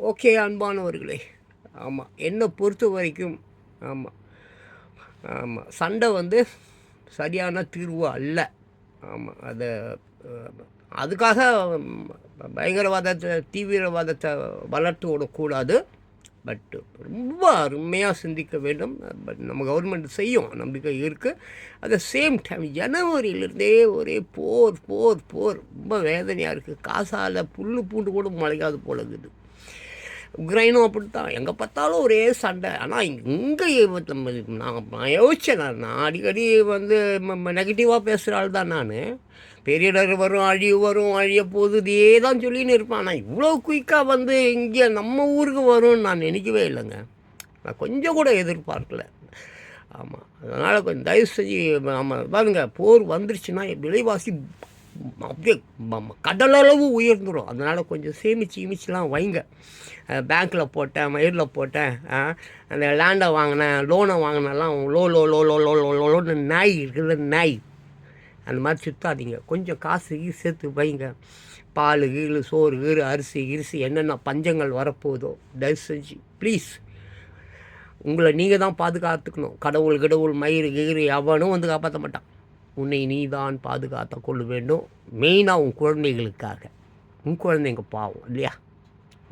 Okay அன்பானவர்களே, ஆமாம், என்னை பொறுத்த வரைக்கும் ஆமாம் ஆமாம் சண்டை சரியான தீர்வு அல்ல. ஆமாம், அதுக்காக பயங்கரவாதத்தை தீவிரவாதத்தை வளர்த்து விடக்கூடாது. பட் ரொம்ப அருமையாக சிந்திக்க வேண்டும். பட் நம்ம கவர்மெண்ட் செய்யும், நம்பிக்கை இருக்குது. அட் த சேம் டைம் ஜனவரியிலேருந்தே ஒரே போர் போர் போர், ரொம்ப வேதனையாக இருக்குது. காசால் புல் பூண்டு கூட முளைக்காது போல இருக்குது. உக்ரைனும் அப்படி தான், எங்கே பார்த்தாலும் ஒரே சண்டை. ஆனால் இங்கே நான் யோசித்தேன், நான் அடிக்கடி நெகட்டிவாக பேசுகிற ஆள் தான் நான். பேரிடர் வரும், அழிவு வரும், அழிய போகுது, இதே தான் சொல்லின்னு இருப்பேன். ஆனால் இவ்வளோ குயிக்காக இங்கே நம்ம ஊருக்கு வரும்னு நான் நினைக்கவே இல்லைங்க. நான் கொஞ்சம் கூட எதிர்பார்க்கல. ஆமாம், அதனால் கொஞ்சம் தயவு செஞ்சு ஆமாம் பாருங்க, போர் வந்துருச்சுன்னா விலைவாசி அப்படியே கடலளவு உயர்ந்துடும். அதனால் கொஞ்சம் சேமிச்சுலாம் வைங்க. பேங்க்கில் போட்டேன், மயிரில் போட்டேன், அந்த லேண்டை வாங்கினேன், லோனை வாங்கினெல்லாம் லோ லோ லோ லோ லோ லோ லோன்னு நாய் இருக்குது, நாய் அந்த மாதிரி சுற்றாதீங்க. கொஞ்சம் காசு சேர்த்து வைங்க. பால் கீழ், சோறு கீழ், அரிசி கிரிசி என்னென்ன பஞ்சங்கள் வரப்போதோ தயவு செஞ்சு ப்ளீஸ் உங்களை நீங்கள் தான் பாதுகாத்துக்கணும். கடவுள் மயிறு கீறு எவனும் காப்பாற்ற மாட்டான். உன்னை நீ தான் பாதுகாத்து கொள்ள வேண்டும். மெயினாக உன் குழந்தைகளுக்காக. உன் குழந்தைங்க பாவம் இல்லையா?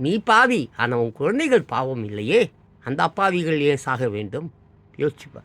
நீ பாவி, ஆனால் உன் குழந்தைகள் பாவம் இல்லையே. அந்த அப்பாவிகள் ஏன் சாக வேண்டும்? யோசிச்சுப்பா.